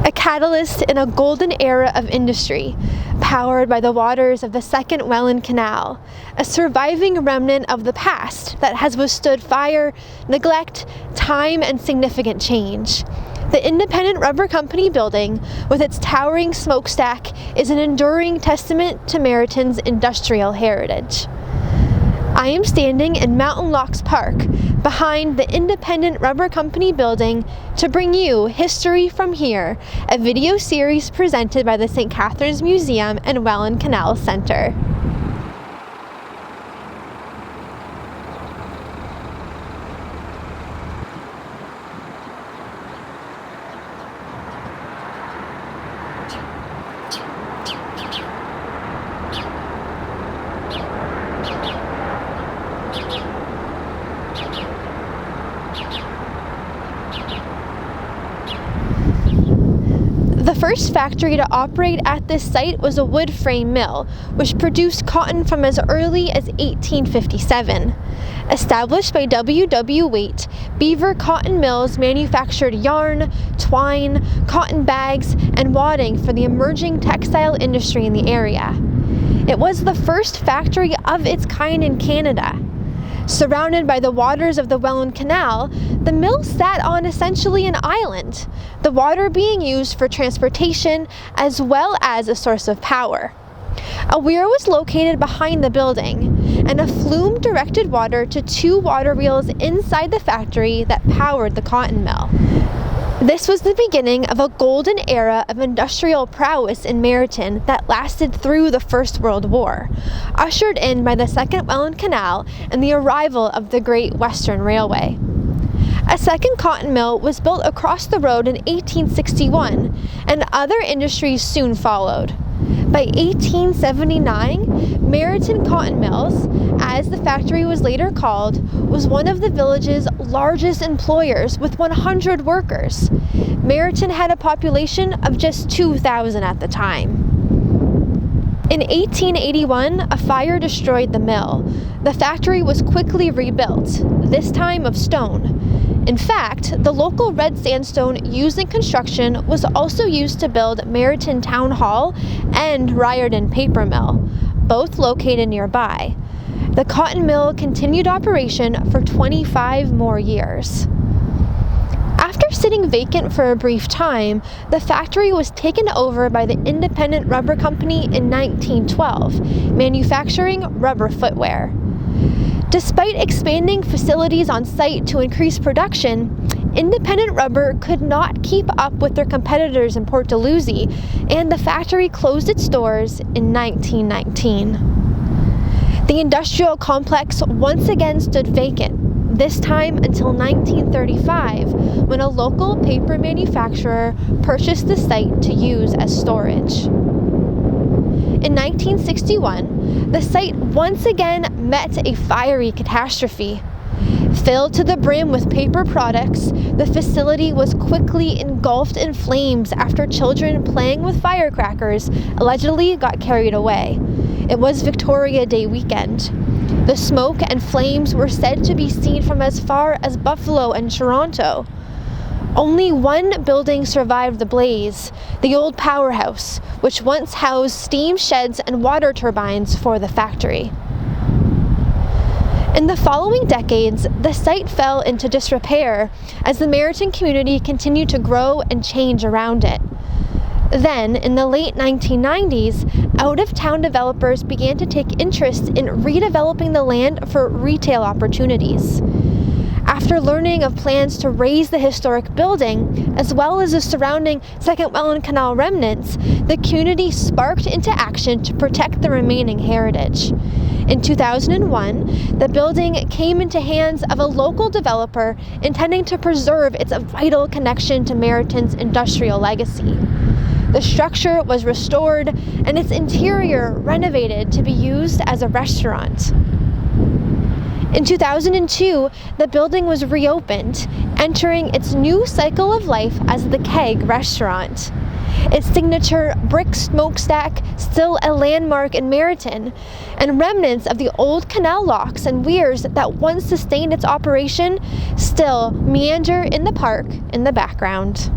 a catalyst in a golden era of industry, powered by the waters of the Second Welland Canal, a surviving remnant of the past that has withstood fire, neglect, time, and significant change. The independent rubber company building, with its towering smokestack, is an enduring testament to Merritton's industrial heritage. I am standing in Mountain Locks Park, behind the independent rubber company building, to bring you History from Here, a video series presented by the St. Catharines Museum and Welland Canal Center. The first factory to operate at this site was a wood frame mill, which produced cotton from as early as 1857. Established by W. Waite, Beaver Cotton Mills manufactured yarn, twine, cotton bags, and wadding for the emerging textile industry in the area. It was the first factory of its kind in Canada. Surrounded by the waters of the Welland Canal, the mill sat on essentially an island, the water being used for transportation as well as a source of power. A weir was located behind the building, and a flume directed water to two water wheels inside the factory that powered the cotton mill. This was the beginning of a golden era of industrial prowess in Merritton that lasted through the First World War, ushered in by the Second Welland Canal and the arrival of the Great Western Railway. A second cotton mill was built across the road in 1861, and other industries soon followed. By 1879, Merritton Cotton Mills, as the factory was later called, was one of the village's largest employers with 100 workers. Merritton had a population of just 2,000 at the time. In 1881, a fire destroyed the mill. The factory was quickly rebuilt, this time of stone. In fact, the local red sandstone used in construction was also used to build Merritton Town Hall and Riordan Paper Mill, both located nearby. The cotton mill continued operation for 25 more years. After sitting vacant for a brief time, the factory was taken over by the Independent Rubber Company in 1912, manufacturing rubber footwear. Despite expanding facilities on site to increase production, Independent Rubber could not keep up with their competitors in Port Dalhousie, and the factory closed its doors in 1919. The industrial complex once again stood vacant, this time until 1935, when a local paper manufacturer purchased the site to use as storage. In 1961, the site once again met a fiery catastrophe. Filled to the brim with paper products, the facility was quickly engulfed in flames after children playing with firecrackers allegedly got carried away. It was Victoria Day weekend. The smoke and flames were said to be seen from as far as Buffalo and Toronto. Only one building survived the blaze, the old powerhouse, which once housed steam sheds and water turbines for the factory. In the following decades, the site fell into disrepair as the Merritton community continued to grow and change around it. Then, in the late 1990s, out-of-town developers began to take interest in redeveloping the land for retail opportunities. After learning of plans to raise the historic building, as well as the surrounding Second Welland Canal remnants, the community sparked into action to protect the remaining heritage. In 2001, the building came into hands of a local developer intending to preserve its vital connection to Merritton's industrial legacy. The structure was restored and its interior renovated to be used as a restaurant. In 2002, the building was reopened, entering its new cycle of life as the Keg restaurant. Its signature brick smokestack, still a landmark in Merritton, and remnants of the old canal locks and weirs that once sustained its operation still meander in the park in the background.